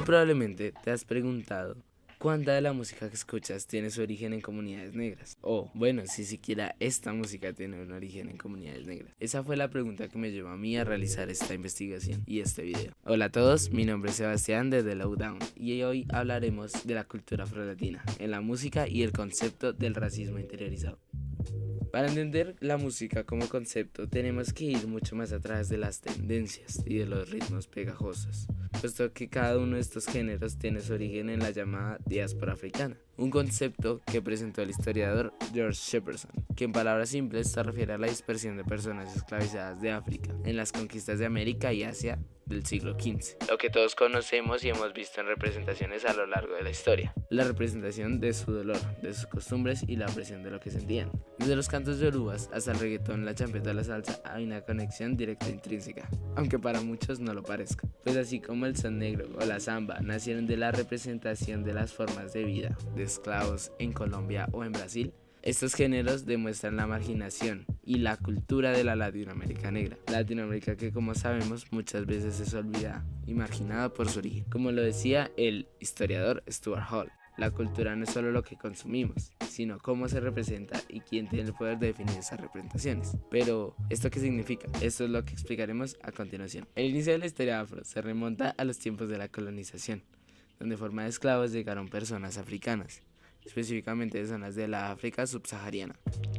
Muy probablemente te has preguntado cuánta de la música que escuchas tiene su origen en comunidades negras. O, bueno, si siquiera esta música tiene un origen en comunidades negras. Esa fue la pregunta que me llevó a mí a realizar esta investigación y este video. Hola a todos, mi nombre es Sebastián de The Lowdown y hoy hablaremos de la cultura afrolatina en la música y el concepto del racismo interiorizado. Para entender la música como concepto tenemos que ir mucho más atrás de las tendencias y de los ritmos pegajosos, puesto que cada uno de estos géneros tiene su origen en la llamada diáspora africana, un concepto que presentó el historiador George Shepperson, que en palabras simples se refiere a la dispersión de personas esclavizadas de África en las conquistas de América y Asia del siglo XV, lo que todos conocemos y hemos visto en representaciones a lo largo de la historia, la representación de su dolor, de sus costumbres y la opresión de lo que sentían. Desde los cantos yorubas hasta el reggaetón, la champeta o la salsa hay una conexión directa e intrínseca, aunque para muchos no lo parezca, pues así como el son negro o la samba nacieron de la representación de las formas de vida de esclavos en Colombia o en Brasil, estos géneros demuestran la marginación y la cultura de la Latinoamérica negra. Latinoamérica que, como sabemos, muchas veces es olvidada y marginada por su origen. Como lo decía el historiador Stuart Hall, la cultura no es solo lo que consumimos, sino cómo se representa y quién tiene el poder de definir esas representaciones. Pero, ¿esto qué significa? Esto es lo que explicaremos a continuación. El inicio de la historia afro se remonta a los tiempos de la colonización, donde en forma de esclavos llegaron personas africanas, específicamente de zonas de la África subsahariana,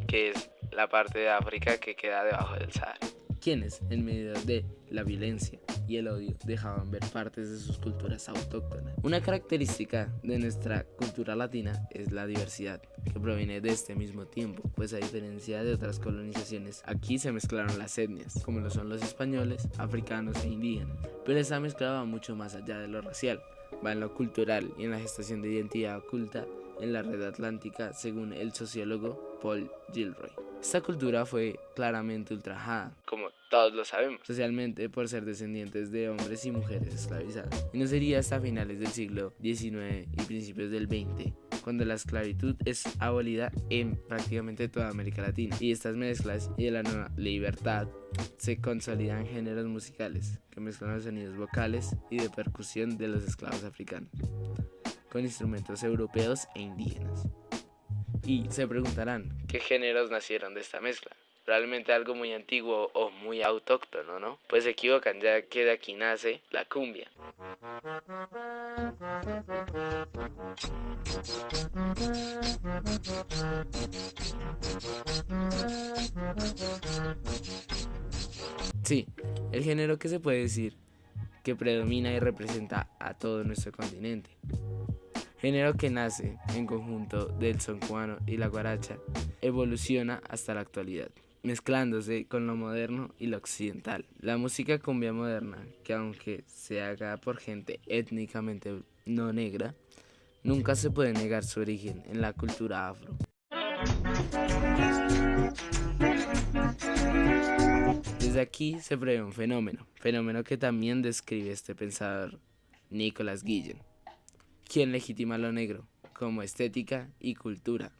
que es la parte de África que queda debajo del Sahara, quienes, en medio de la violencia y el odio, dejaban ver partes de sus culturas autóctonas. Una característica de nuestra cultura latina es la diversidad, que proviene de este mismo tiempo, pues a diferencia de otras colonizaciones, aquí se mezclaron las etnias, como lo son los españoles, africanos e indígenas, pero esa mezcla va mucho más allá de lo racial, va en lo cultural y en la gestación de identidad oculta en la red atlántica, según el sociólogo Paul Gilroy. Esta cultura fue claramente ultrajada, como todos lo sabemos, socialmente por ser descendientes de hombres y mujeres esclavizadas. Y no sería hasta finales del siglo XIX y principios del XX cuando la esclavitud es abolida en prácticamente toda América Latina. Y estas mezclas y de la nueva libertad se consolidan géneros musicales que mezclan los sonidos vocales y de percusión de los esclavos africanos con instrumentos europeos e indígenas. Y se preguntarán, ¿qué géneros nacieron de esta mezcla? Realmente algo muy antiguo o muy autóctono, ¿no? Pues se equivocan, ya que de aquí nace la cumbia. Sí, el género que se puede decir que predomina y representa a todo nuestro continente. Género que nace en conjunto del son cubano y la guaracha, evoluciona hasta la actualidad, mezclándose con lo moderno y lo occidental. La música cumbia moderna, que aunque se haga por gente étnicamente no negra, nunca se puede negar su origen en la cultura afro. Desde aquí se prevé un fenómeno que también describe este pensador, Nicholas Guillen, quien legitima lo negro como estética y cultura,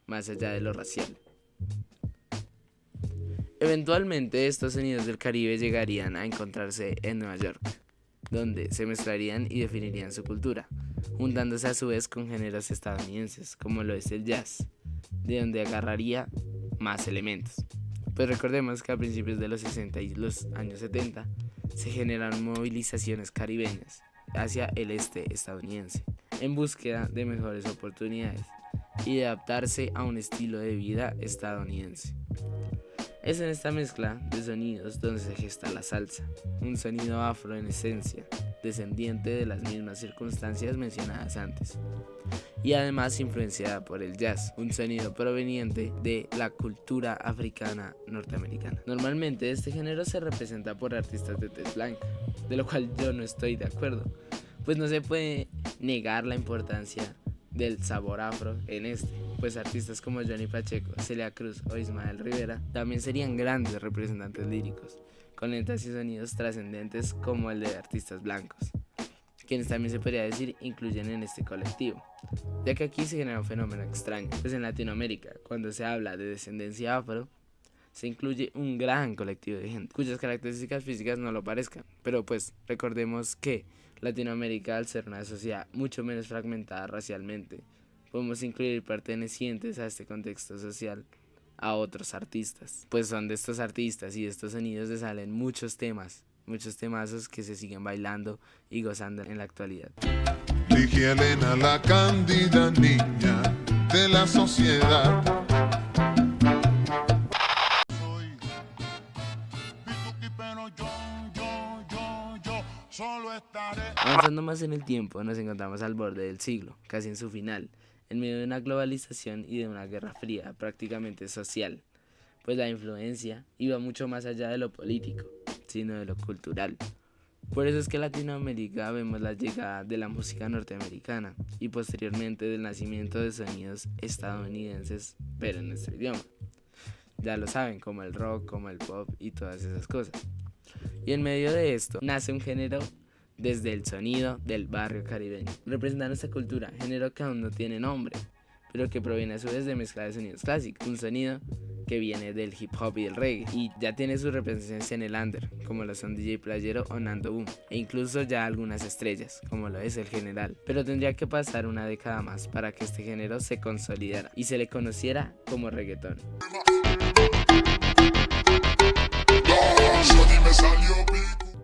más allá de lo racial. Eventualmente estos sonidos del Caribe llegarían a encontrarse en Nueva York, donde se mezclarían y definirían su cultura, juntándose a su vez con géneros estadounidenses, como lo es el jazz, de donde agarraría más elementos. Pues recordemos que a principios de los 60 y los años 70 se generaron movilizaciones caribeñas hacia el este estadounidense, en búsqueda de mejores oportunidades y de adaptarse a un estilo de vida estadounidense. Es en esta mezcla de sonidos donde se gesta la salsa, un sonido afro en esencia, descendiente de las mismas circunstancias mencionadas antes, y además influenciada por el jazz, un sonido proveniente de la cultura africana norteamericana. Normalmente este género se representa por artistas de tez blanca, de lo cual yo no estoy de acuerdo, pues no se puede negar la importancia del sabor afro en este, pues artistas como Johnny Pacheco, Celia Cruz o Ismael Rivera también serían grandes representantes líricos, con letras y sonidos trascendentes como el de artistas blancos, quienes también se podría decir incluyen en este colectivo, ya que aquí se genera un fenómeno extraño, pues en Latinoamérica, cuando se habla de descendencia afro, se incluye un gran colectivo de gente, cuyas características físicas no lo parezcan, pero pues recordemos que Latinoamérica, al ser una sociedad mucho menos fragmentada racialmente, podemos incluir pertenecientes a este contexto social a otros artistas, pues son de estos artistas y de estos sonidos que salen muchos temazos que se siguen bailando y gozando en la actualidad. Ligia Elena, la cándida niña de la sociedad. Avanzando más en el tiempo, nos encontramos al borde del siglo, casi en su final, en medio de una globalización y de una guerra fría prácticamente social, pues la influencia iba mucho más allá de lo político, sino de lo cultural. Por eso es que en Latinoamérica vemos la llegada de la música norteamericana y posteriormente del nacimiento de sonidos estadounidenses, pero en nuestro idioma. Ya lo saben, como el rock, como el pop y todas esas cosas. Y en medio de esto nace un género desde el sonido del barrio caribeño, representa nuestra cultura, género que aún no tiene nombre, pero que proviene a su vez de mezcla de sonidos clásicos, un sonido que viene del hip hop y del reggae, y ya tiene su representación en el under, como lo son DJ Playero o Nando Boom, e incluso ya algunas estrellas, como lo es el General. Pero tendría que pasar una década más para que este género se consolidara y se le conociera como reggaetón.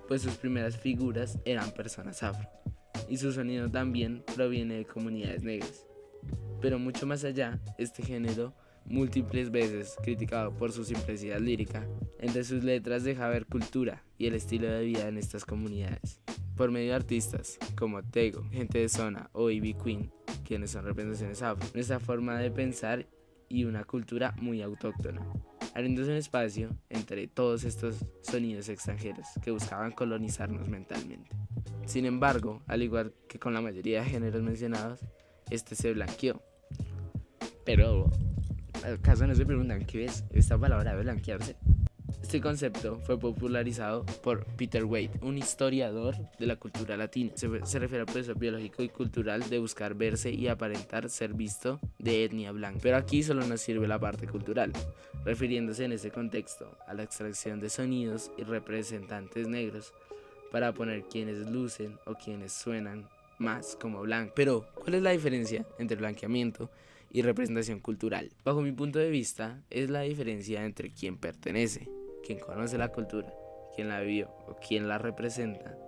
Pues sus primeras figuras eran personas afro, y su sonido también proviene de comunidades negras. Pero mucho más allá, este género, múltiples veces criticado por su simplicidad lírica, entre sus letras deja ver cultura y el estilo de vida en estas comunidades, por medio de artistas como Tego, Gente de Zona o Ivy Queen, quienes son representaciones afro, nuestra forma de pensar y una cultura muy autóctona, abriéndose un espacio entre todos estos sonidos extranjeros que buscaban colonizarnos mentalmente. Sin embargo, al igual que con la mayoría de géneros mencionados, este se blanqueó. Pero, ¿acaso no se preguntan qué es esta palabra de blanquearse? Este concepto fue popularizado por Peter Wade, un historiador de la cultura latina. Se refiere al proceso biológico y cultural de buscar verse y aparentar ser visto de etnia blanca. Pero aquí solo nos sirve la parte cultural, refiriéndose en ese contexto a la extracción de sonidos y representantes negros para poner quienes lucen o quienes suenan más como blanco. Pero, ¿cuál es la diferencia entre blanqueamiento y representación cultural? Bajo mi punto de vista, es la diferencia entre quien pertenece, quien conoce la cultura, quien la vivió o quien la representa,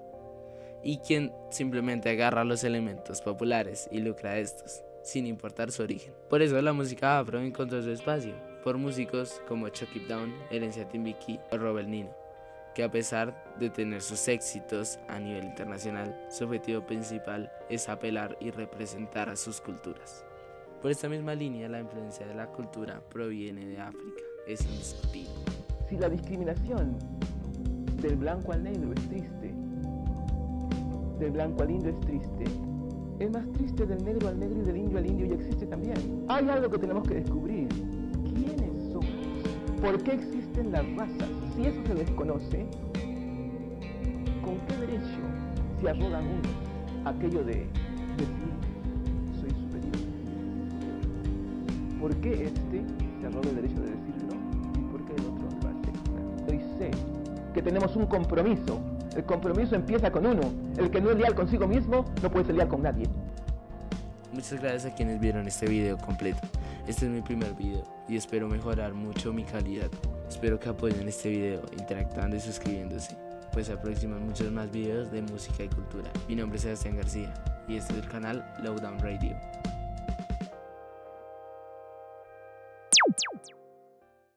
y quien simplemente agarra los elementos populares y lucra de estos, sin importar su origen. Por eso la música afro encontró su espacio, por músicos como Chuck It Down, Herencia Timbiquí o Robert Nino, que a pesar de tener sus éxitos a nivel internacional, su objetivo principal es apelar y representar a sus culturas. Por esta misma línea, la influencia de la cultura proviene de África, es indiscutible. Si la discriminación del blanco al negro es triste, del blanco al indio es triste, es más triste del negro al negro y del indio al indio y existe también. Hay algo que tenemos que descubrir. ¿Quiénes somos? ¿Por qué existen las razas? Si eso se desconoce, ¿con qué derecho se arrogan unos aquello de decir soy superior? ¿Por qué este se arroga el derecho de decir no y por qué el otro lo acepta? Hoy sé que tenemos un compromiso. El compromiso empieza con uno. El que no es leal consigo mismo no puede ser leal con nadie. Muchas gracias a quienes vieron este video completo. Este es mi primer video y espero mejorar mucho mi calidad. Espero que apoyen este video interactuando y suscribiéndose, pues se aproximan muchos más videos de música y cultura. Mi nombre es Sebastián García y este es el canal Lowdown Radio.